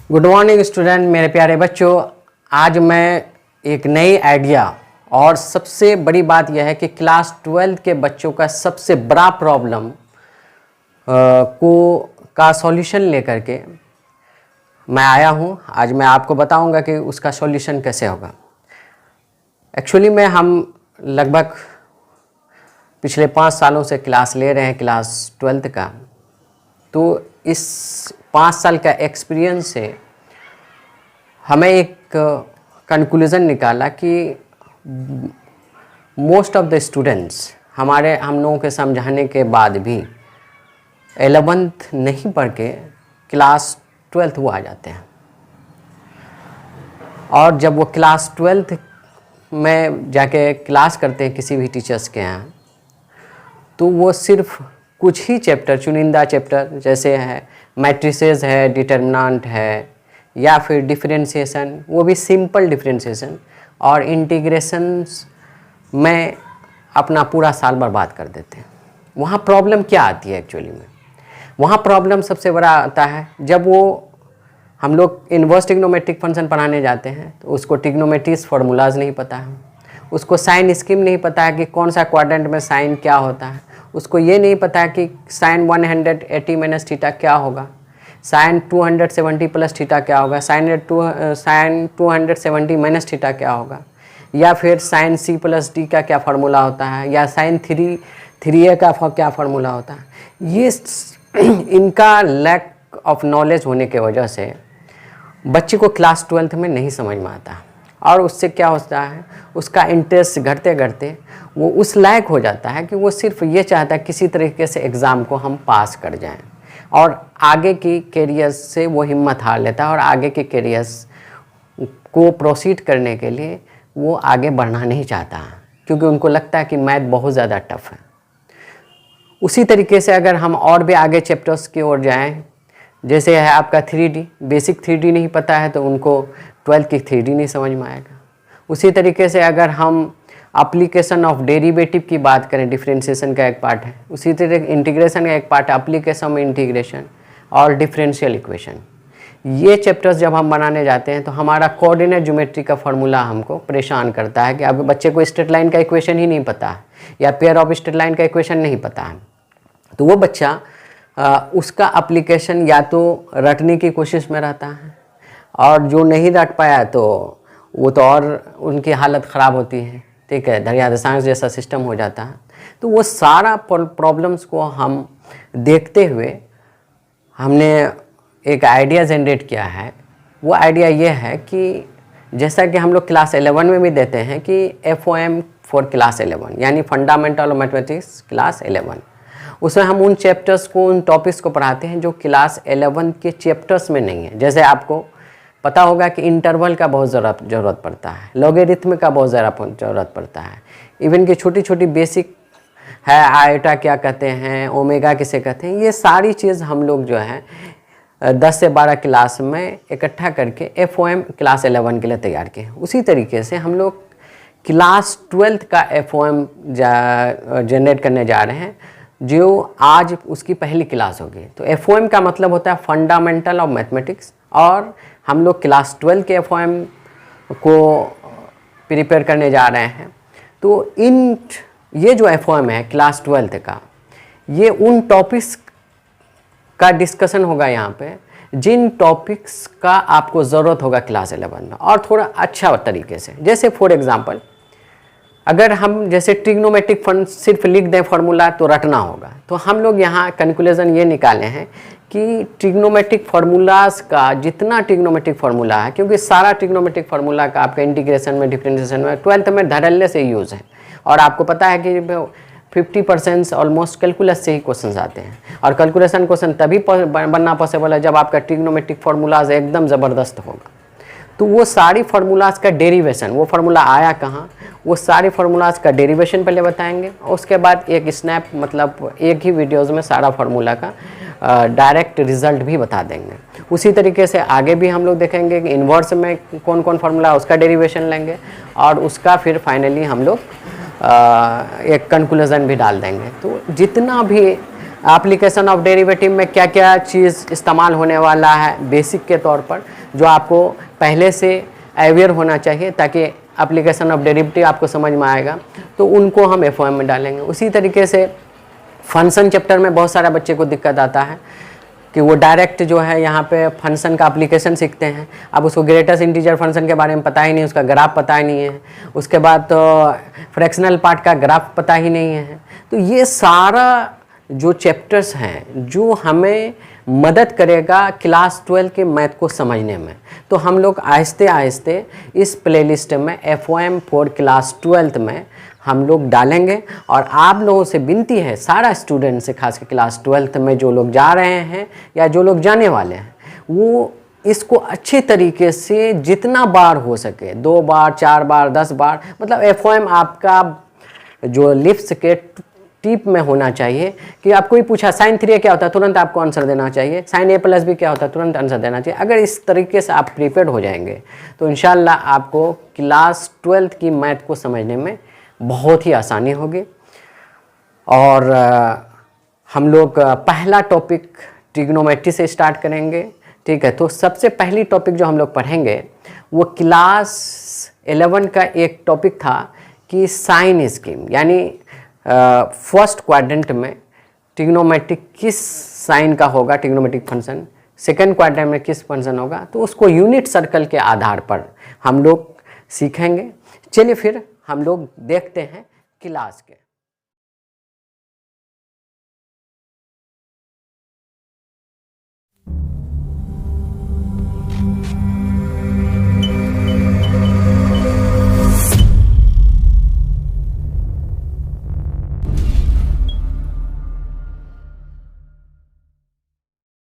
Good morning student, मेरे प्यारे बच्चों। आज मैं एक नई आइडिया और सबसे बड़ी बात यह है कि क्लास 12 के बच्चों का सबसे बड़ा प्रॉब्लम का सॉल्यूशन लेकर के मैं आया हूँ। आज मैं आपको बताऊंगा कि उसका सॉल्यूशन कैसे होगा। एक्चुअली में हम लगभग पिछले 5 सालों से क्लास ले रहे हैं क्लास 12 का, तो इस 5 साल का एक्सपीरियंस से हमें एक कंक्लूज़न निकाला कि मोस्ट ऑफ द स्टूडेंट्स हम लोगों के समझाने के बाद भी 11th नहीं पढ़ के क्लास 12th वो आ जाते हैं। और जब वो क्लास 12th में जाके क्लास करते हैं किसी भी टीचर्स के यहाँ, तो वो सिर्फ कुछ ही चैप्टर, चुनिंदा चैप्टर जैसे है मैट्रिसेस है, डिटर्मिनेंट है, या फिर डिफरेंशिएशन, वो भी सिंपल डिफरेंशिएशन और इंटीग्रेशंस में अपना पूरा साल बर्बाद कर देते हैं। वहाँ प्रॉब्लम क्या आती है एक्चुअली में? वहाँ प्रॉब्लम सबसे बड़ा आता है जब हम लोग इन्वर्स ट्रिग्नोमेट्रिक फंक्शन पढ़ाने जाते हैं तो उसको ट्रिग्नोमेट्रिक फार्मूलाज नहीं पता है, उसको साइन स्कीम नहीं पता है कि कौन सा क्वाड्रेंट में साइन क्या होता है, उसको ये नहीं पता है कि साइन 180 माइनस थीटा क्या होगा, साइन 270 प्लस थीटा क्या होगा, साइन 270 माइनस थीटा क्या होगा, या फिर साइन सी प्लस डी का क्या फार्मूला होता है, या साइन 3a का क्या फार्मूला होता है। ये इनका लैक ऑफ नॉलेज होने के वजह से बच्चे को क्लास 12th में नहीं समझ में आता, और उससे क्या होता है, उसका इंटरेस्ट घटते घटते वो उस लायक हो जाता है कि वो सिर्फ ये चाहता है किसी तरीके से एग्ज़ाम को हम पास कर जाएं, और आगे की कैरियर्स से वो हिम्मत हार लेता है और आगे के कैरियर्स को प्रोसीड करने के लिए वो आगे बढ़ना नहीं चाहता, क्योंकि उनको लगता है कि मैथ बहुत ज़्यादा टफ है। उसी तरीके से अगर हम और भी आगे चैप्टर्स की ओर जाएं, जैसे है आपका 3D, बेसिक 3D नहीं पता है तो उनको 12th की 3D नहीं समझ में आएगा। उसी तरीके से अगर हम एप्लीकेशन ऑफ डेरिवेटिव की बात करें, डिफरेंशिएशन का एक पार्ट है, उसी तरह इंटीग्रेशन का एक पार्ट है, एप्लीकेशन में इंटीग्रेशन और डिफरेंशियल इक्वेशन। ये चैप्टर्स जब हम बनाने जाते हैं तो हमारा कोऑर्डिनेट ज्योमेट्री का फार्मूला हमको परेशान करता है कि अब बच्चे को स्ट्रेट लाइन का इक्वेशन ही नहीं पता है या पेयर ऑफ स्ट्रेट लाइन का इक्वेशन नहीं पता है, तो वो बच्चा उसका एप्लीकेशन या तो रटने की कोशिश में रहता है, और जो नहीं रट पाया तो वो तो और उनकी हालत ख़राब होती है, ठीक है, धैर्य दशांश जैसा सिस्टम हो जाता है। तो वो सारा प्रॉब्लम्स को हम देखते हुए हमने एक आइडिया जनरेट किया है। वो आइडिया ये है कि जैसा कि हम लोग क्लास 11 में भी देते हैं कि FOM फॉर क्लास 11 यानी फंडामेंटल ऑफ मैथमेटिक्स क्लास 11, उसमें हम उन चैप्टर्स को, उन टॉपिक्स को पढ़ाते हैं जो क्लास 11 के चैप्टर्स में नहीं है। जैसे आपको पता होगा कि इंटरवल का बहुत ज़रूरत पड़ता है, लॉगरिथम का बहुत ज़्यादा ज़रूरत पड़ता है, इवन कि छोटी छोटी बेसिक है, आयोटा क्या कहते हैं, ओमेगा किसे कहते हैं, ये सारी चीज़ हम लोग जो है 10 से 12 क्लास में इकट्ठा करके FOM क्लास 11 के लिए तैयार किए। उसी तरीके से हम लोग क्लास 12th का FOM जनरेट करने जा रहे हैं, जो आज उसकी पहली क्लास होगी। तो FOM का मतलब होता है फंडामेंटल ऑफ मैथमेटिक्स, और हम लोग क्लास 12 के FOM को प्रिपेयर करने जा रहे हैं। तो ये जो FOM है क्लास 12 का, ये उन टॉपिक्स का डिस्कशन होगा यहाँ पे जिन टॉपिक्स का आपको ज़रूरत होगा क्लास 11 में, और थोड़ा अच्छा तरीके से। जैसे फॉर एग्जांपल अगर हम जैसे ट्रिग्नोमेट्रिक सिर्फ लिख दें फार्मूला तो रटना होगा, तो हम लोग यहाँ कंक्लूजन ये निकाले हैं कि ट्रिग्नोमेट्रिक फार्मूलाज का जितना ट्रिग्नोमेट्रिक फार्मूला है, क्योंकि सारा ट्रिग्नोमेट्रिक फार्मूला का आपका इंटीग्रेशन में, डिफरेंशिएशन में 12th में धड़ल्ले से यूज़ है, और आपको पता है कि 50% ऑलमोस्ट कैलकुलस से ही क्वेश्चन आते हैं, और कैलकुलेशन क्वेश्चन तभी बनना पॉसिबल है जब आपका ट्रिग्नोमेट्रिक फार्मूलाज एकदम ज़बरदस्त होगा। तो वो सारी फार्मूलाज का डेरिवेशन, वो फार्मूला आया कहाँ, वो सारे फार्मूलाज का डेरिवेशन पहले बताएंगे, और उसके बाद एक स्नैप मतलब एक ही वीडियोज़ में सारा फार्मूला का डायरेक्ट रिजल्ट भी बता देंगे। उसी तरीके से आगे भी हम लोग देखेंगे कि इन्वर्स में कौन कौन फार्मूला उसका डेरिवेशन लेंगे, और उसका फिर फाइनली हम लोग एक कंक्लूजन भी डाल देंगे। तो जितना भी एप्लीकेशन ऑफ डेरिवेटिव में क्या क्या चीज़ इस्तेमाल होने वाला है बेसिक के तौर पर, जो आपको पहले से अवेयर होना चाहिए ताकि एप्लीकेशन ऑफ डेरिवेटिव आपको समझ में आएगा, तो उनको हम एफओएम में डालेंगे। उसी तरीके से फंक्शन चैप्टर में बहुत सारा बच्चे को दिक्कत आता है कि वो डायरेक्ट जो है यहाँ पे फंक्शन का एप्लीकेशन सीखते हैं। अब उसको ग्रेटेस्ट इंटीजर फंक्शन के बारे में पता ही नहीं, उसका ग्राफ पता ही नहीं है, उसके बाद तो फ्रैक्शनल पार्ट का ग्राफ पता ही नहीं है। तो ये सारा जो चैप्टर्स हैं जो हमें मदद करेगा क्लास 12 के मैथ को समझने में, तो हम लोग आहिस्ते आहिस्ते इस प्लेलिस्ट में एफओएम फॉर क्लास 12 में हम लोग डालेंगे। और आप लोगों से विनती है, सारा स्टूडेंट से, खासकर क्लास 12 में जो लोग जा रहे हैं या जो लोग जाने वाले हैं, वो इसको अच्छे तरीके से जितना बार हो सके, 2 बार 4 बार 10 बार, मतलब एफओएम आपका जो लिप्स के टिप में होना चाहिए कि आपको ही पूछा साइन 3a क्या होता है, तुरंत आपको आंसर देना चाहिए, साइन a प्लस बी क्या होता है, तुरंत आंसर देना चाहिए। अगर इस तरीके से आप प्रिपेयर्ड हो जाएंगे तो इंशाल्लाह आपको क्लास 12 की मैथ को समझने में बहुत ही आसानी होगी। और हम लोग पहला टॉपिक ट्रिग्नोमेट्री से स्टार्ट करेंगे, ठीक है। तो सबसे पहली टॉपिक जो हम लोग पढ़ेंगे वो क्लास 11 का एक टॉपिक था कि साइन स्कीम, यानी फर्स्ट क्वाड्रेंट में ट्रिग्नोमेट्रिक किस साइन का होगा ट्रिग्नोमेट्रिक फंक्शन, सेकंड क्वाड्रेंट में किस फंक्शन होगा, तो उसको यूनिट सर्कल के आधार पर हम लोग सीखेंगे। चलिए फिर हम लोग देखते हैं क्लास के।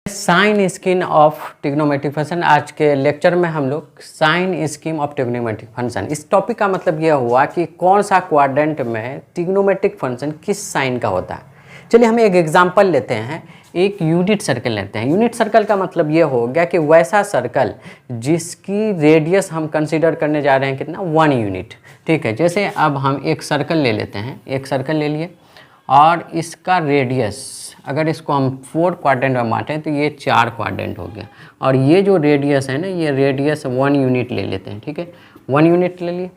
Sign scheme of trigonometric function, आज के लेक्चर में हम लोग sign scheme of trigonometric function, इस टॉपिक का मतलब यह हुआ कि कौन सा क्वाड्रेंट में ट्रिग्नोमेट्रिक फंक्शन किस साइन का होता है। चलिए हम एक एग्जांपल लेते हैं, एक यूनिट सर्कल लेते हैं। यूनिट सर्कल का मतलब ये हो गया कि वैसा सर्कल जिसकी रेडियस हम कंसीडर करने जा रहे हैं कितना, 1 यूनिट, ठीक है। जैसे अब हम एक सर्कल ले लेते हैं, एक सर्कल ले लिए और इसका रेडियस, अगर इसको हम 4 क्वाड्रेंट में बांटें तो ये 4 क्वाड्रेंट हो गया। और ये जो रेडियस है ना, ये रेडियस 1 यूनिट ले लेते हैं, ठीक है, 1 यूनिट ले लिए।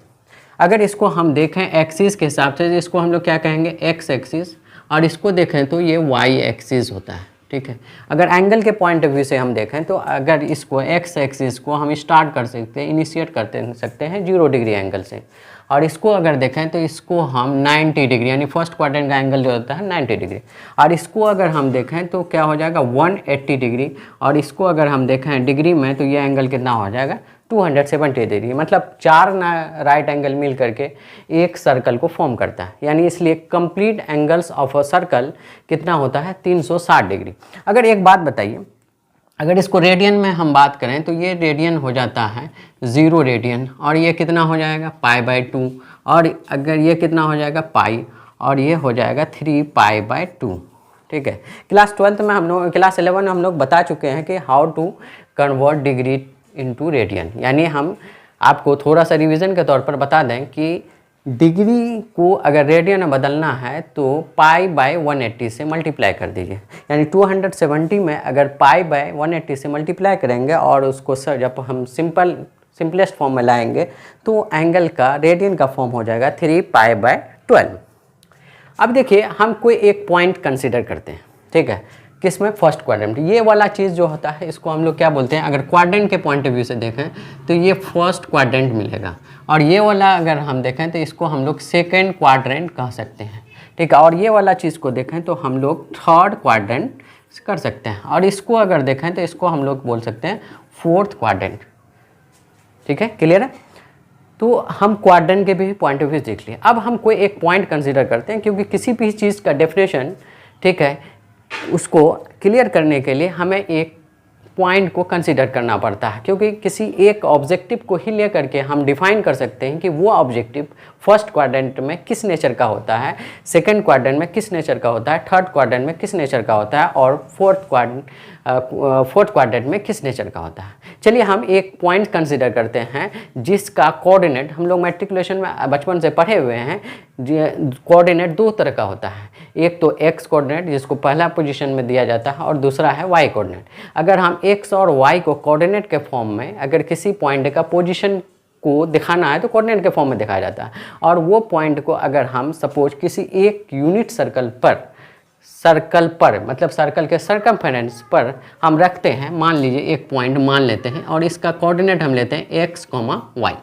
अगर इसको हम देखें एक्सिस के हिसाब से, इसको हम लोग क्या कहेंगे, एक्स एक्सिस, और इसको देखें तो ये वाई एक्सिस होता है, ठीक है। अगर एंगल के पॉइंट ऑफ व्यू से हम देखें तो अगर इसको एक्स एक्सिस को हम स्टार्ट कर सकते हैं, इनिशिएट करते सकते हैं 0 डिग्री एंगल से, और इसको अगर देखें तो इसको हम 90 डिग्री, यानी फर्स्ट क्वाड्रेंट का एंगल जो होता है 90 डिग्री, और इसको अगर हम देखें तो क्या हो जाएगा 180 डिग्री, और इसको अगर हम देखें डिग्री में तो ये एंगल कितना हो जाएगा 270 डिग्री। मतलब 4 राइट एंगल मिल करके एक सर्कल को फॉर्म करता है, यानी इसलिए complete angles of a circle कितना होता है 360 डिग्री। अगर एक बात बताइए, अगर इसको रेडियन में हम बात करें तो ये रेडियन हो जाता है 0 रेडियन, और ये कितना हो जाएगा π/2, और अगर ये कितना हो जाएगा पाई, और ये हो जाएगा 3π/2, ठीक है। क्लास 12 में हम लोग, क्लास 11 में हम लोग बता चुके हैं कि how to convert degree into radian, यानी हम आपको थोड़ा सा रिवीजन के तौर पर बता दें कि डिग्री को अगर रेडियन में बदलना है तो π/180 से मल्टीप्लाई कर दीजिए, यानी 270 में अगर π/180 से मल्टीप्लाई करेंगे और उसको सर जब हम सिंपलेस्ट फॉर्म में लाएंगे तो एंगल का रेडियन का फॉर्म हो जाएगा 3π/12। अब देखिए हम कोई एक पॉइंट कंसिडर करते हैं, ठीक है, किसमें, फर्स्ट क्वाड्रेंट। ये वाला चीज़ जो होता है इसको हम लोग क्या बोलते हैं, अगर क्वाड्रेंट के पॉइंट ऑफ व्यू से देखें तो ये फर्स्ट क्वाड्रेंट मिलेगा, और ये वाला अगर हम देखें तो इसको हम लोग सेकेंड क्वाड्रेंट कह सकते हैं, ठीक है। और ये वाला चीज़ को देखें तो हम लोग थर्ड क्वाड्रेंट कर सकते हैं, और इसको अगर देखें तो इसको हम लोग बोल सकते हैं फोर्थ क्वाड्रेंट, ठीक है, क्लियर है। तो हम क्वाड्रेंट के भी पॉइंट ऑफ व्यू देख लिए। अब हम कोई एक पॉइंट कंसीडर करते हैं, क्योंकि किसी भी चीज़ का डेफिनेशन, ठीक है, उसको क्लियर करने के लिए हमें एक पॉइंट को कंसीडर करना पड़ता है, क्योंकि किसी एक ऑब्जेक्टिव को ही लेकर के हम डिफाइन कर सकते हैं कि वो ऑब्जेक्टिव फर्स्ट क्वाड्रेंट में किस नेचर का होता है, सेकंड क्वाड्रेंट में किस नेचर का होता है, थर्ड क्वाड्रेंट में किस नेचर का होता है, और फोर्थ फोर्थ क्वाड्रेंट में किस नेचर का होता है। चलिए हम एक पॉइंट कंसिडर करते हैं जिसका कोऑर्डिनेट, हम लोग मैट्रिकुलेशन में बचपन से पढ़े हुए हैं, कोऑर्डिनेट दो तरह का होता है। एक तो एक्स कोऑर्डिनेट जिसको पहला पोजीशन में दिया जाता है, और दूसरा है वाई कोऑर्डिनेट। अगर हम एक्स और वाई को कोऑर्डिनेट के फॉर्म में, अगर किसी पॉइंट का पोजीशन को दिखाना है तो कोऑर्डिनेट के फॉर्म में दिखाया जाता है। और वो पॉइंट को अगर हम सपोज किसी एक यूनिट सर्कल पर मतलब सर्कल के सर्कमफेरेंस पर हम रखते हैं, मान लीजिए एक पॉइंट मान लेते हैं और इसका कोऑर्डिनेट हम लेते हैं x, y,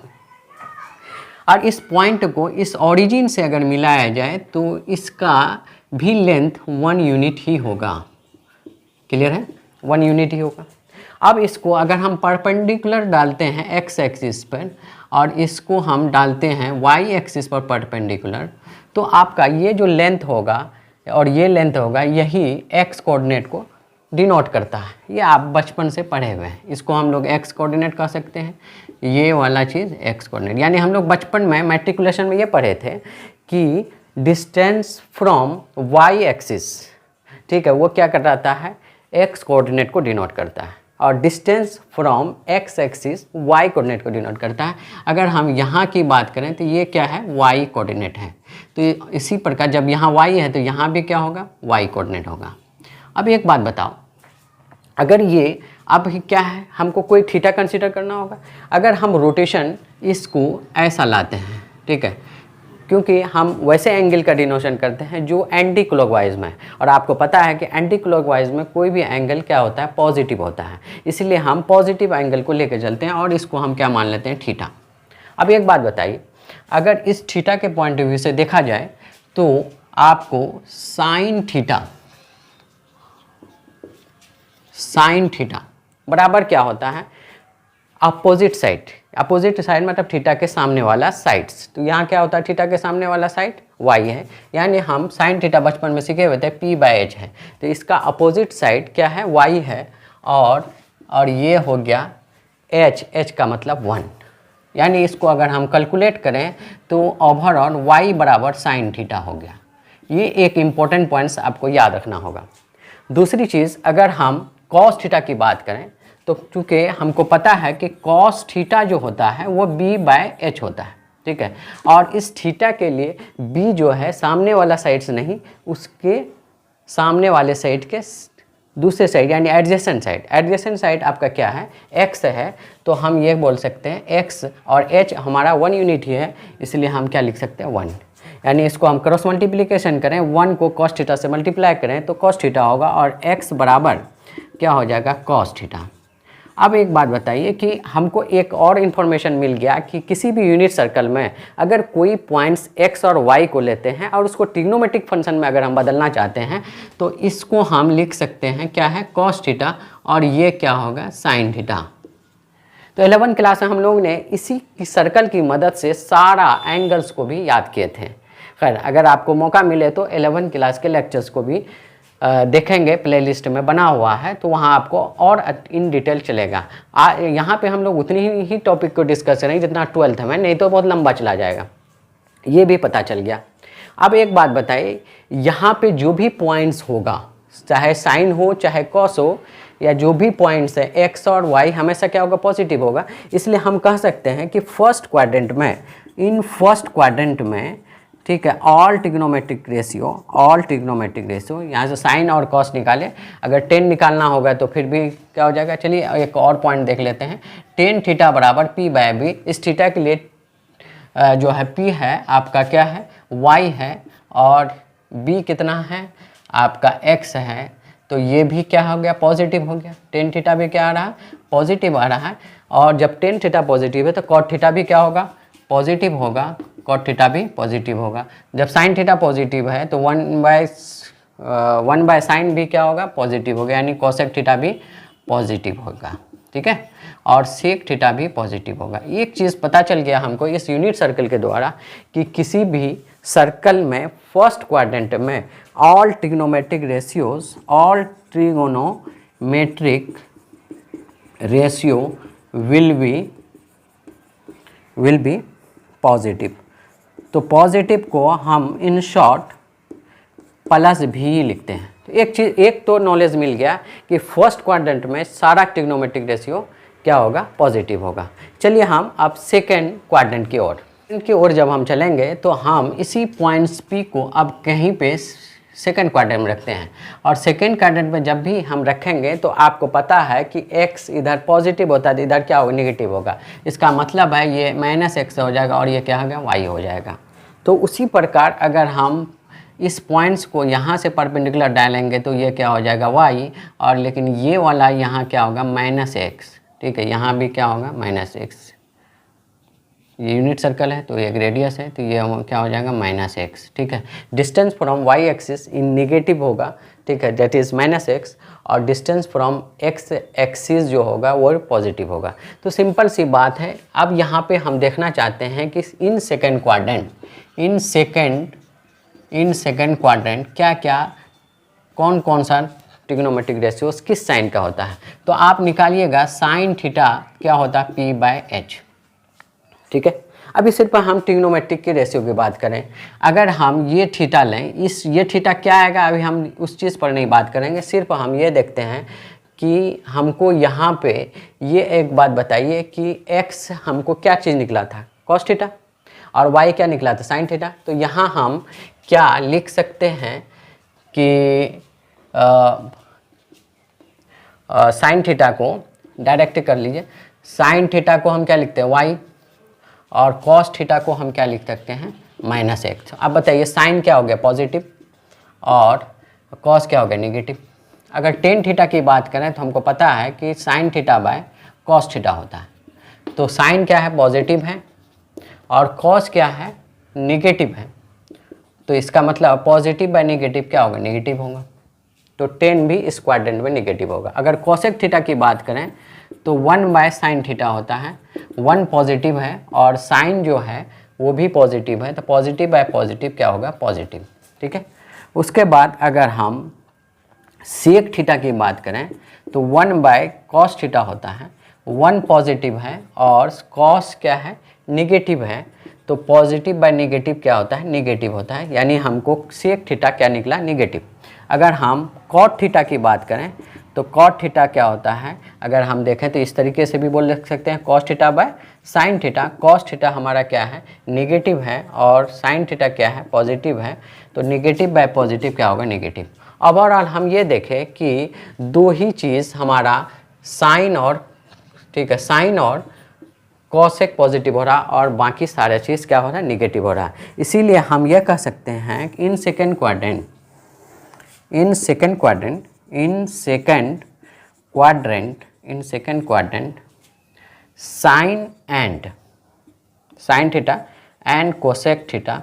और इस पॉइंट को इस ओरिजिन से अगर मिलाया जाए तो इसका भी लेंथ 1 यूनिट ही होगा। क्लियर है? 1 यूनिट ही होगा। अब इसको अगर हम परपेंडिकुलर डालते हैं x एक्सिस पर और इसको हम डालते हैं y एक्सिस पर परपेंडिकुलर, तो आपका ये जो लेंथ होगा और ये लेंथ होगा, यही x कोऑर्डिनेट को डिनोट करता है। ये आप बचपन से पढ़े हुए हैं, इसको हम लोग x कोऑर्डिनेट कह सकते हैं, ये वाला चीज़ x कोऑर्डिनेट। यानी हम लोग बचपन में मैट्रिकुलेशन में ये पढ़े थे कि डिस्टेंस फ्रॉम y एक्सिस, ठीक है, वो क्या कराता है, x कोऑर्डिनेट को डिनोट करता है, और distance from x axis y coordinate को डिनोट करता है। अगर हम यहाँ की बात करें तो ये क्या है, y कोऑर्डिनेट है। तो इसी प्रकार जब यहाँ y है तो यहाँ भी क्या होगा, y कोऑर्डिनेट होगा। अब एक बात बताओ, अगर ये अब क्या है, हमको कोई थीटा कंसीडर करना होगा। अगर हम रोटेशन इसको ऐसा लाते हैं, ठीक है, क्योंकि हम वैसे एंगल का डिनोशन करते हैं जो एंटी क्लॉकवाइज में है, और आपको पता है कि एंटी क्लॉकवाइज में कोई भी एंगल क्या होता है, पॉजिटिव होता है। इसलिए हम पॉजिटिव एंगल को लेकर चलते हैं और इसको हम क्या मान लेते हैं, थीटा। अब एक बात बताइए, अगर इस थीटा के पॉइंट ऑफ व्यू से देखा जाए तो आपको साइन थीटा बराबर क्या होता है, अपोजिट साइड मतलब थीटा के सामने वाला साइड्स। तो यहाँ क्या होता है, थीटा के सामने वाला साइड y है, यानी हम साइन थीटा बचपन में सीखे हुए थे p/h है, तो इसका अपोजिट साइड क्या है, y है, और ये हो गया h का मतलब 1। यानी इसको अगर हम कैलकुलेट करें तो ओवरऑल y बराबर साइन थीटा हो गया। ये एक इम्पोर्टेंट पॉइंट्स आपको याद रखना होगा। दूसरी चीज़, अगर हम कॉस थीटा की बात करें तो चूँकि हमको पता है कि कॉस थीटा जो होता है वो b/h होता है, ठीक है, और इस थीटा के लिए b जो है सामने वाला साइड से नहीं, उसके सामने वाले साइड के दूसरे साइड यानी एडजेसेंट साइड आपका क्या है, x है। तो हम ये बोल सकते हैं x और h हमारा 1 यूनिट ही है, इसलिए हम क्या लिख सकते हैं, 1। यानी इसको हम क्रॉस मल्टीप्लिकेशन करें, 1 को कॉस थीटा से मल्टीप्लाई करें तो कॉस थीटा होगा, और x बराबर क्या हो जाएगा, कॉस थीटा। अब एक बात बताइए कि हमको एक और इन्फॉर्मेशन मिल गया कि किसी भी यूनिट सर्कल में अगर कोई पॉइंट्स x और y को लेते हैं और उसको ट्रिग्नोमेट्रिक फंक्शन में अगर हम बदलना चाहते हैं तो इसको हम लिख सकते हैं क्या है, कॉस थीटा, और ये क्या होगा, साइन थीटा। तो 11 क्लास में हम लोग ने इसी सर्कल की मदद से सारा एंगल्स को भी याद किए थे। खैर अगर आपको मौका मिले तो 11 क्लास के लेक्चर्स को भी देखेंगे, प्लेलिस्ट में बना हुआ है, तो वहाँ आपको और इन डिटेल चलेगा। यहाँ पे हम लोग उतनी ही टॉपिक को डिस्कस करेंगे जितना 12th में, नहीं तो बहुत लंबा चला जाएगा, ये भी पता चल गया। अब एक बात बताइए, यहाँ पे जो भी पॉइंट्स होगा, चाहे साइन हो चाहे कॉस हो, या जो भी पॉइंट्स है x और y हमेशा क्या होगा, पॉजिटिव होगा। इसलिए हम कह सकते हैं कि फर्स्ट क्वाड्रेंट में ठीक है, ऑल ट्रिग्नोमेट्रिक रेशियो, यहाँ से साइन और कॉस निकाले, अगर 10 निकालना होगा तो फिर भी क्या हो जाएगा। चलिए एक और पॉइंट देख लेते हैं, टेन थीटा बराबर p/b। इस थीटा के लिए जो है p है आपका क्या है, y है, और b कितना है आपका x है, तो ये भी क्या हो गया, पॉजिटिव हो गया। टेन थीटा भी क्या आ रहा है, पॉजिटिव आ रहा है, और जब टेन थीटा पॉजिटिव है तो कॉट थीटा भी क्या होगा, पॉजिटिव होगा, कॉट थीटा भी पॉजिटिव होगा। जब साइन थीटा पॉजिटिव है तो 1/साइन भी क्या होगा, पॉजिटिव होगा, यानी कोसेक थीटा भी पॉजिटिव होगा, ठीक है, और सेक थीटा भी पॉजिटिव होगा। एक चीज़ पता चल गया हमको इस यूनिट सर्कल के द्वारा कि किसी भी सर्कल में फर्स्ट क्वाड्रेंट में all trigonometric ratio will be positive. तो पॉजिटिव को हम इन शॉर्ट प्लस भी लिखते हैं, तो एक तो नॉलेज मिल गया कि फर्स्ट क्वाड्रेंट में सारा ट्रिग्नोमेट्रिक रेशियो क्या होगा, पॉजिटिव होगा। चलिए हम अब सेकेंड क्वाड्रेंट की ओर जब हम चलेंगे तो हम इसी पॉइंट्स पी को अब कहीं पे सेकेंड क्वाड्रेंट में रखते हैं, और सेकेंड क्वाड्रेंट में जब भी हम रखेंगे तो आपको पता है कि x इधर पॉजिटिव होता है तो इधर क्या होगा, नेगेटिव होगा। इसका मतलब है ये -x हो जाएगा और ये क्या होगा, y हो जाएगा। तो उसी प्रकार अगर हम इस पॉइंट्स को यहाँ से परपेंडिकुलर डालेंगे तो ये क्या हो जाएगा, y, और लेकिन ये वाला यहाँ क्या होगा, -x। ठीक है, यहाँ भी क्या होगा, -x। ये यूनिट सर्कल है तो ये एक रेडियस है तो ये क्या हो जाएगा, -x। ठीक है, distance from y axis in negative होगा। ठीक है, दैट इज़ -x, और डिस्टेंस फ्रॉम x एक्सिस जो होगा वो पॉजिटिव होगा। तो सिंपल सी बात है। अब यहाँ पे हम देखना चाहते हैं कि इन सेकेंड क्वाड्रेंट क्या क्या कौन कौन सा ट्रिग्नोमेट्रिक रेशियोस किस साइन का होता है। तो आप निकालिएगा साइन थीटा क्या होता है, p/h। ठीक है, अभी सिर्फ हम ट्रिग्नोमेट्रिक के रेशियो की बात करें, अगर हम ये थीटा लें, ये थीटा क्या आएगा, अभी हम उस चीज़ पर नहीं बात करेंगे, सिर्फ हम ये देखते हैं कि हमको यहाँ पे ये एक बात बताइए कि x हमको क्या चीज़ निकला था, कॉस थीटा, और y क्या निकला था, साइन थीटा। तो यहाँ हम क्या लिख सकते हैं कि साइन थीटा को डायरेक्ट कर लीजिए, साइन थीटा को हम क्या लिखते हैं, y, और कॉस थीटा को हम क्या लिख सकते हैं, -x। अब बताइए साइन क्या हो गया, पॉजिटिव, और कॉस क्या हो गया, नेगेटिव। अगर टेन थीटा की बात करें तो हमको पता है कि sine theta by cos theta होता है। तो साइन क्या है, पॉजिटिव है, और कॉस क्या है, नेगेटिव है। तो इसका मतलब पॉजिटिव बाय नेगेटिव क्या होगा, नेगेटिव होगा। तो 10 भी इस क्वाड्रेंट में नेगेटिव होगा। अगर कोसेक थीटा की बात करें तो 1/sin थीटा होता है, 1 पॉजिटिव है और साइन जो है वो भी पॉजिटिव है, तो पॉजिटिव बाय पॉजिटिव क्या होगा, पॉजिटिव। ठीक है, उसके बाद अगर हम सेक थीटा की बात करें तो 1/cos थीटा होता है, 1 पॉजिटिव है और cos क्या है, निगेटिव है। तो पॉजिटिव बाय नेगेटिव क्या होता है, निगेटिव होता है, यानी हमको सेक थीटा क्या निकला, निगेटिव। अगर हम कॉट थीटा की बात करें तो कॉट थीटा क्या होता है, अगर हम देखें तो इस तरीके से भी बोल सकते हैं, cos theta by sine theta. Cos theta हमारा क्या है, नेगेटिव है, और साइन थीटा क्या है, पॉजिटिव है। तो नेगेटिव बाय पॉजिटिव क्या होगा, नेगेटिव। ओवरऑल हम ये देखें कि दो ही चीज़ हमारा साइन और, ठीक है, साइन और कॉसेक पॉजिटिव हो रहा और बाकी सारे चीज़ क्या हो रहा है, निगेटिव हो रहा है। इसीलिए हम यह कह सकते हैं कि in second quadrant sine theta and cosec theta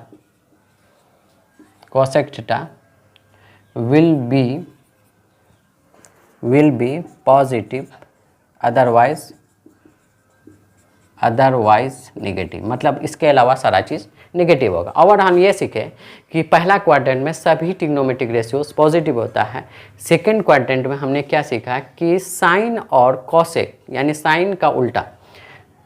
will be positive, otherwise negative. मतलब इसके अलावा सारा चीज़ नेगेटिव होगा। और हम ये सीखें कि पहला क्वाड्रेंट में सभी ट्रिग्नोमेट्रिक रेशियोज पॉजिटिव होता है। सेकेंड क्वाड्रेंट में हमने क्या सीखा कि साइन और कॉसेक यानी साइन का उल्टा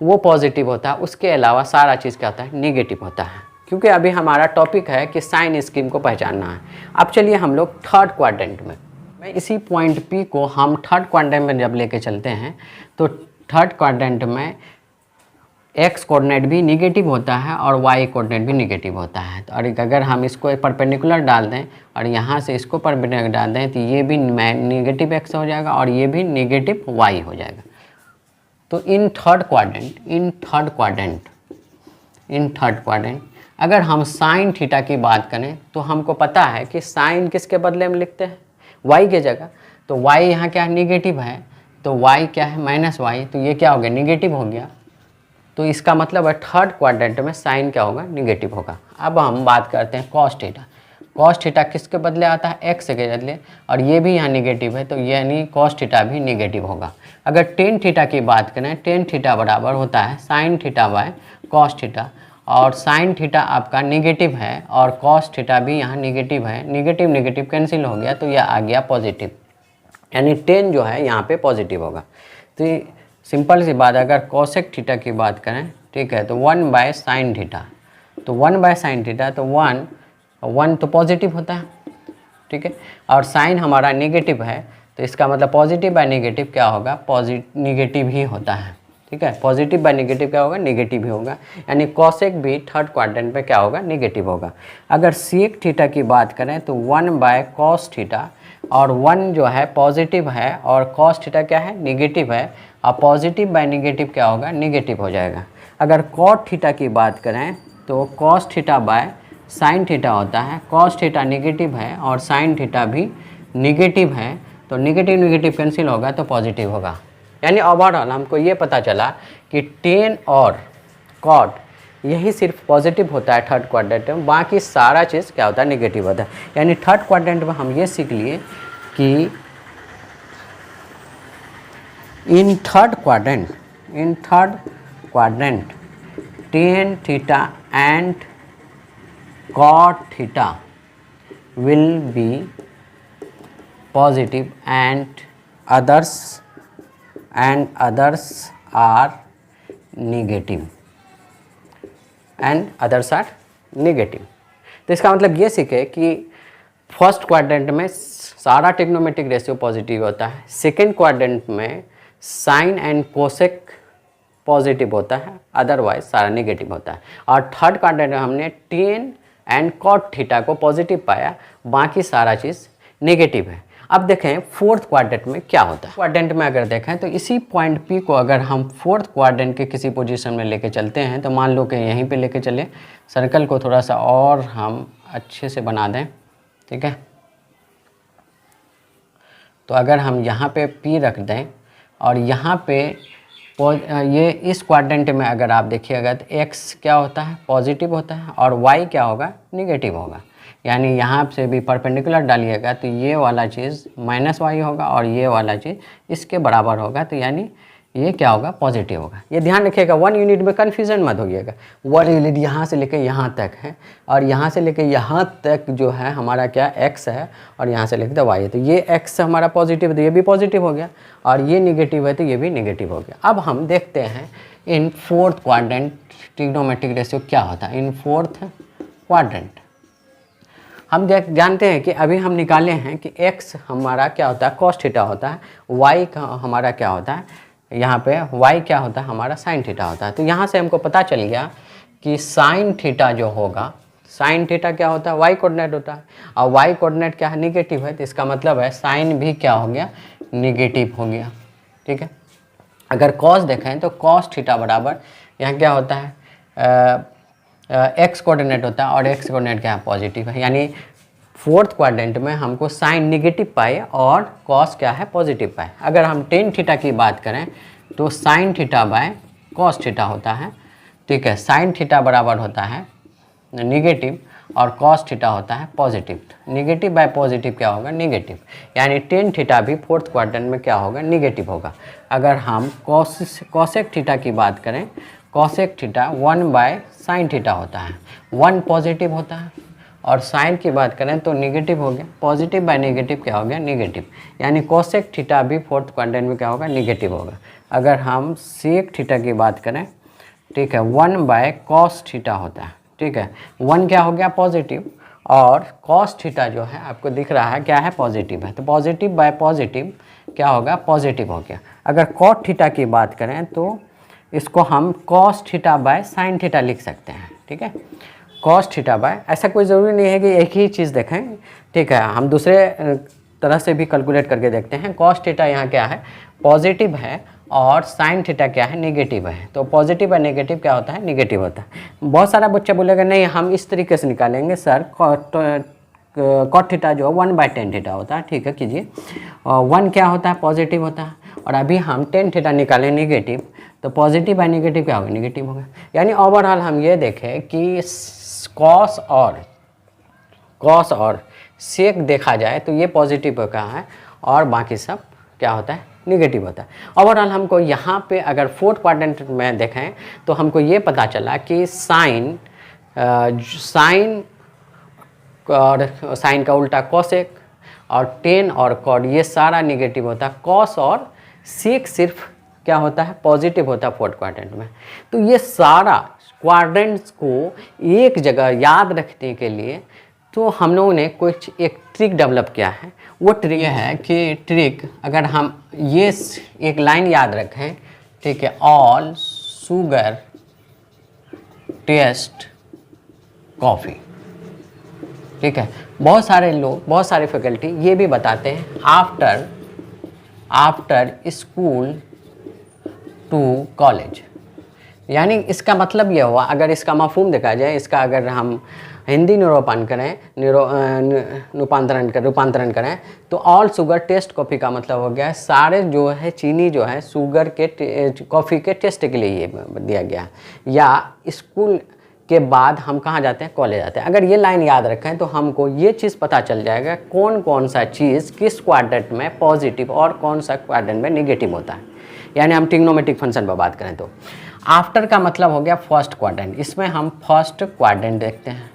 वो पॉजिटिव होता है, उसके अलावा सारा चीज़ क्या होता है, नेगेटिव होता है। क्योंकि अभी हमारा टॉपिक है कि साइन स्कीम को पहचानना है। अब चलिए हम लोग थर्ड क्वाड्रेंट में, इसी पॉइंट पी को हम थर्ड क्वाड्रेंट में जब लेके चलते हैं तो थर्ड क्वाड्रेंट में एक्स कोऑर्डिनेट भी निगेटिव होता है और वाई कोऑर्डिनेट भी निगेटिव होता है। तो और अगर हम इसको परपेंडिकुलर डाल दें और यहाँ से इसको परपेंडिकुलर डाल दें तो ये भी निगेटिव एक्स हो जाएगा और ये भी निगेटिव वाई हो जाएगा। तो इन थर्ड क्वाड्रेंट अगर हम साइन थीटा की बात करें तो हमको पता है कि साइन किसके बदले में लिखते हैं, वाई के जगह। तो वाई यहाँ क्या है, निगेटिव है, तो वाई क्या है, -y, तो ये क्या हो गया, निगेटिव हो गया। तो इसका मतलब है थर्ड क्वाड्रेंट में साइन क्या होगा, निगेटिव होगा। अब हम बात करते हैं कॉस थीटा। कॉस थीटा किसके बदले आता है, एक्स के बदले, और ये भी यहाँ निगेटिव है, तो यानी कॉस थीटा भी निगेटिव होगा। अगर टेन थीटा की बात करें, टेन थीटा बराबर होता है sine theta by cos theta, और साइन थीटा आपका निगेटिव है और कॉस थीटा भी यहाँ निगेटिव है। निगेटिव निगेटिव कैंसिल हो गया तो यह आ गया पॉजिटिव, यानी टेन जो है यहाँ पे पॉजिटिव होगा। तो सिंपल सी बात, अगर कोसेक थीटा की बात करें, ठीक है, तो 1/sin थीटा, तो 1/sin थीटा, तो 1 तो पॉजिटिव होता है, ठीक है। और साइन हमारा नेगेटिव है, तो इसका मतलब पॉजिटिव बाय नेगेटिव क्या होगा, नेगेटिव ही होता है, ठीक है। पॉजिटिव बाय नेगेटिव क्या होगा, नेगेटिव ही होगा, यानी कॉसेक भी थर्ड क्वाड्रेंट में क्या होगा, नेगेटिव होगा। अगर सेक थीटा की बात करें तो 1/cos थीटा, और 1 जो है पॉजिटिव है और कॉस थीटा क्या है, नेगेटिव है, और पॉजिटिव बाय नेगेटिव क्या होगा, नेगेटिव हो जाएगा। अगर कॉट थीटा की बात करें तो cos theta by sine theta होता है, कॉस थीटा नेगेटिव है और साइन थीटा भी नेगेटिव है, तो नेगेटिव नेगेटिव कैंसिल होगा तो पॉजिटिव होगा। यानी ओवरऑल हमको ये पता चला कि टेन और कॉट यही सिर्फ पॉजिटिव होता है थर्ड क्वाड्रेंट में, बाकी सारा चीज़ क्या होता है, नेगेटिव होता है। यानी थर्ड क्वाड्रेंट में हम ये सीख लिए कि in third quadrant tan theta and cot theta will be positive and others are negative तो इसका मतलब ये सीखे कि फर्स्ट क्वाड्रेंट में सारा ट्रिग्नोमेट्रिक रेशियो पॉजिटिव होता है, सेकेंड क्वाड्रेंट में साइन एंड कोसेक पॉजिटिव होता है, अदरवाइज सारा नेगेटिव होता है, और थर्ड क्वाड्रेंट में हमने टेन एंड कॉट थीटा को पॉजिटिव पाया, बाकी सारा चीज़ नेगेटिव है। अब देखें फोर्थ क्वाड्रेंट में क्या होता है। क्वाड्रेंट में अगर देखें तो इसी पॉइंट पी को अगर हम फोर्थ क्वाड्रेंट के किसी पोजीशन में लेके चलते हैं, तो मान लो कि यहीं पे लेके चले, सर्कल को थोड़ा सा और हम अच्छे से बना दें, ठीक है। तो अगर हम यहाँ पे पी रख दें और यहाँ पे ये इस क्वाड्रेंट में अगर आप देखिएगा तो x क्या होता है, पॉजिटिव होता है, और y क्या होगा, निगेटिव होगा। यानी यहाँ से भी परपेंडिकुलर डालिएगा तो ये वाला चीज़ -y होगा और ये वाला चीज़ इसके बराबर होगा, तो यानी ये क्या होगा, पॉजिटिव होगा। ये ध्यान रखिएगा, 1 यूनिट में कन्फ्यूजन मत होइएगा। 1 यूनिट यहाँ से लेकर यहाँ तक है, और यहाँ से लेकर यहाँ तक जो है हमारा क्या x है, और यहाँ से लेकर y है, तो ये x हमारा पॉजिटिव है तो ये भी पॉजिटिव हो गया, और ये निगेटिव है तो ये भी निगेटिव हो गया। अब हम देखते हैं in fourth quadrant trigonometric ratio क्या होता है। इन फोर्थ क्वाड्रेंट हम जानते हैं कि अभी हम निकाले हैं कि x हमारा क्या होता है, कॉस थीटा होता है, y का हमारा क्या होता है, यहाँ पे y क्या होता है, हमारा साइन थीटा होता है। तो यहाँ से हमको पता चल गया कि साइन थीटा जो होगा, साइन थीटा क्या होता है, y कोऑर्डिनेट होता है, और y कोऑर्डिनेट क्या है, निगेटिव है, तो इसका मतलब है साइन भी क्या हो गया, निगेटिव हो गया, ठीक है। अगर कॉस देखें तो कॉस थीटा बराबर यहाँ क्या होता है, x कोऑर्डिनेट होता है, और x कोऑर्डिनेट क्या है, पॉजिटिव है। यानी फोर्थ क्वाड्रेंट में हमको साइन निगेटिव पाए और कॉस क्या है, पॉजिटिव पाए। अगर हम टेन थीटा की बात करें तो sine theta by cos theta होता है, ठीक है। साइन थीटा बराबर होता है निगेटिव और कॉस थीटा होता है पॉजिटिव। निगेटिव बाय पॉजिटिव क्या होगा, निगेटिव। यानी टेन थीटा भी फोर्थ क्वाड्रेंट में क्या होगा, निगेटिव होगा। अगर हम कॉसेक थीटा की बात करें, कॉसेक थीटा 1/sin थीटा होता है, 1 पॉजिटिव होता है, और साइन की बात करें तो निगेटिव हो गया, पॉजिटिव बाय नेगेटिव क्या हो गया, निगेटिव। यानी कोसेक थीटा भी फोर्थ क्वाड्रेंट में क्या होगा, निगेटिव होगा। अगर हम सेक थीटा की बात करें, ठीक है, 1/cos थीटा होता है, ठीक है। 1 क्या हो गया, पॉजिटिव, और cos थीटा जो है आपको दिख रहा है क्या है, पॉजिटिव है, तो पॉजिटिव बाय पॉजिटिव क्या होगा, पॉजिटिव हो गया। अगर cot थीटा की बात करें तो इसको हम cos theta by sine theta लिख सकते हैं, ठीक है। cos थीटा बाय, ऐसा कोई ज़रूरी नहीं है कि एक ही चीज़ देखें, ठीक है। हम दूसरे तरह से भी कैलकुलेट करके देखते हैं। cos थीटा यहाँ क्या है, पॉजिटिव है, और साइन थीटा क्या है, नेगेटिव है। तो पॉजिटिव और नेगेटिव क्या होता है, नेगेटिव होता है। बहुत सारा बच्चा बोलेगा नहीं हम इस तरीके से निकालेंगे सर, cot थीटा जो 1/tan थीटा होता है, ठीक है, कीजिए। 1 क्या होता है, पॉजिटिव होता है, और अभी हम tan थीटा निकालें निगेटिव, तो पॉजिटिव बाय नेगेटिव क्या होगा, नेगेटिव होगा। यानी ओवरऑल हम ये देखें कि कॉस और सेक देखा जाए तो ये पॉजिटिव होता है, और बाकी सब क्या होता है, निगेटिव होता है। ओवरऑल हमको यहाँ पे अगर फोर्थ क्वाड्रेंट में देखें तो हमको ये पता चला कि साइन और साइन का उल्टा कॉसेक, और टेन और कॉड ये सारा निगेटिव होता है। कॉस और सेक सिर्फ क्या होता है, पॉजिटिव होता है फोर्थ क्वाड्रेंट में। तो ये सारा क्वाड्रेंट्स को एक जगह याद रखने के लिए तो हम लोगों ने कुछ एक ट्रिक डेवलप किया है। वो ट्रिक ये है कि ट्रिक अगर हम ये एक लाइन याद रखें, ठीक है, ऑल शुगर टेस्ट कॉफ़ी, ठीक है। बहुत सारे लोग, बहुत सारे फैकल्टी ये भी बताते हैं आफ्टर स्कूल टू कॉलेज। यानी इसका मतलब ये हुआ, अगर इसका मफहूम देखा जाए, इसका अगर हम हिंदी निरूपण करें, रूपांतरण करें तो ऑल शुगर टेस्ट कॉफ़ी का मतलब हो गया सारे जो है चीनी जो है शुगर के कॉफ़ी के टेस्ट के लिए ये दिया गया। या स्कूल के बाद हम कहाँ जाते हैं, कॉलेज जाते हैं। अगर ये लाइन याद रखें तो हमको ये चीज़ पता चल जाएगा कौन कौन सा चीज़ किस क्वाड्रेंट में पॉजिटिव और कौन सा क्वाड्रेंट में नेगेटिव होता है। यानी हम ट्रिग्नोमेट्रिक फंक्शन पर बात करें तो आफ्टर का मतलब हो गया फर्स्ट क्वाड्रेंट, इसमें हम फर्स्ट क्वाड्रेंट देखते हैं।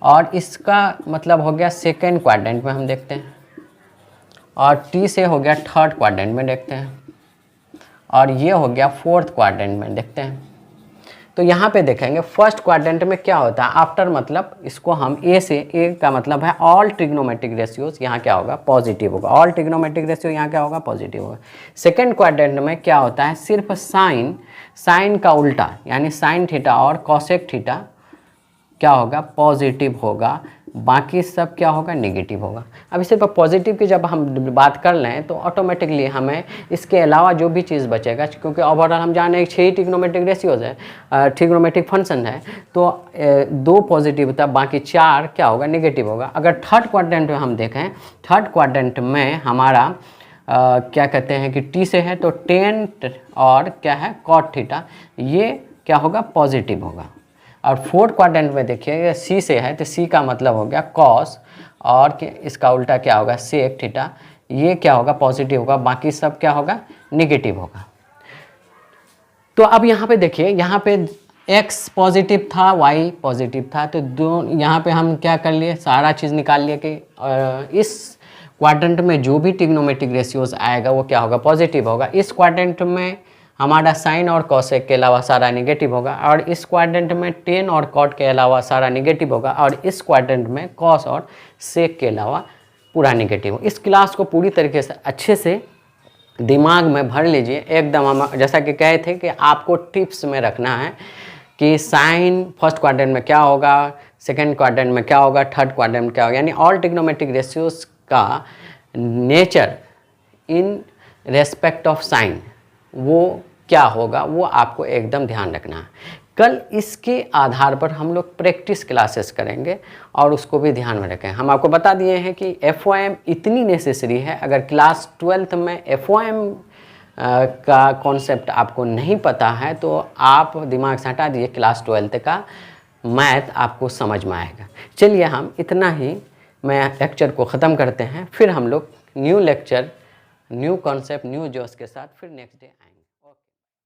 और इसका मतलब हो गया सेकेंड क्वाड्रेंट में हम देखते हैं। और टी से हो गया थर्ड क्वाड्रेंट में देखते हैं। और ये हो गया फोर्थ क्वाड्रेंट में देखते हैं। तो यहाँ पे देखेंगे फर्स्ट क्वाड्रेंट में क्या होता है, आफ्टर मतलब इसको हम ए से, ए का मतलब है ऑल ट्रिग्नोमेट्रिक रेशियोज, यहाँ क्या होगा, पॉजिटिव होगा। ऑल ट्रिग्नोमेट्रिक रेशियो यहाँ क्या होगा, पॉजिटिव होगा। सेकेंड क्वाड्रेंट में क्या होता है, सिर्फ साइन का उल्टा, यानी साइन थीटा और कॉसेक थीटा क्या होगा, पॉजिटिव होगा। बाकी सब क्या होगा, नेगेटिव होगा। अब सिर्फ पॉजिटिव की जब हम बात कर लें तो ऑटोमेटिकली हमें इसके अलावा जो भी चीज़ बचेगा, क्योंकि ओवरऑल हम जाने 6 ही ट्रिग्नोमेट्रिक रेशियोज है, ट्रिग्नोमेट्रिक फंक्शन है, तो 2 पॉजिटिव था, बाकी 4 क्या होगा, नेगेटिव होगा। अगर थर्ड क्वाड्रेंट में हम देखें, थर्ड क्वाड्रेंट में हमारा क्या कहते हैं कि टी से है तो टेन और क्या है कॉट थीटा, ये क्या होगा, पॉजिटिव होगा। और फोर्थ क्वाड्रेंट में देखिए सी से है तो सी का मतलब हो गया कॉस, और इसका उल्टा क्या होगा, सेक थीटा, ये क्या होगा, पॉजिटिव होगा। बाकी सब क्या होगा, निगेटिव होगा। तो अब यहाँ पे देखिए, यहाँ पे x पॉजिटिव था, y पॉजिटिव था, तो दो यहाँ पे हम क्या कर लिए, सारा चीज़ निकाल लिए कि इस क्वाड्रेंट में जो भी ट्रिग्नोमेट्रिक रेशियोज आएगा वो क्या होगा, पॉजिटिव होगा। इस क्वाड्रेंट में हमारा साइन और कॉसेक के अलावा सारा निगेटिव होगा। और इस क्वाड्रेंट में टेन और कॉट के अलावा सारा निगेटिव होगा। और इस क्वाड्रेंट में कॉस और सेक के अलावा पूरा निगेटिव हो। इस क्लास को पूरी तरीके से अच्छे से दिमाग में भर लीजिए एकदम। हम जैसा कि कहे थे कि आपको टिप्स में रखना है कि साइन फर्स्ट क्वाड्रेंट में क्या होगा, सेकेंड क्वाड्रेंट में क्या होगा, थर्ड क्वाड्रेंट में क्या होगा, यानी ऑल ट्रिग्नोमेट्रिक रेशियोज का nature in respect of sine वो क्या होगा, वो आपको एकदम ध्यान रखना है। कल इसके आधार पर हम लोग प्रैक्टिस क्लासेस करेंगे और उसको भी ध्यान में रखें। हम आपको बता दिए हैं कि FOM इतनी नेसेसरी है। अगर क्लास 12th में FOM का कॉन्सेप्ट आपको नहीं पता है तो आप दिमाग से हटा दीजिए, क्लास 12th का मैथ आपको समझ में आएगा। चलिए हम इतना ही मैं लेक्चर को ख़त्म करते हैं, फिर हम लोग new lecture, new concept, new जोश के साथ फिर नेक्स्ट डे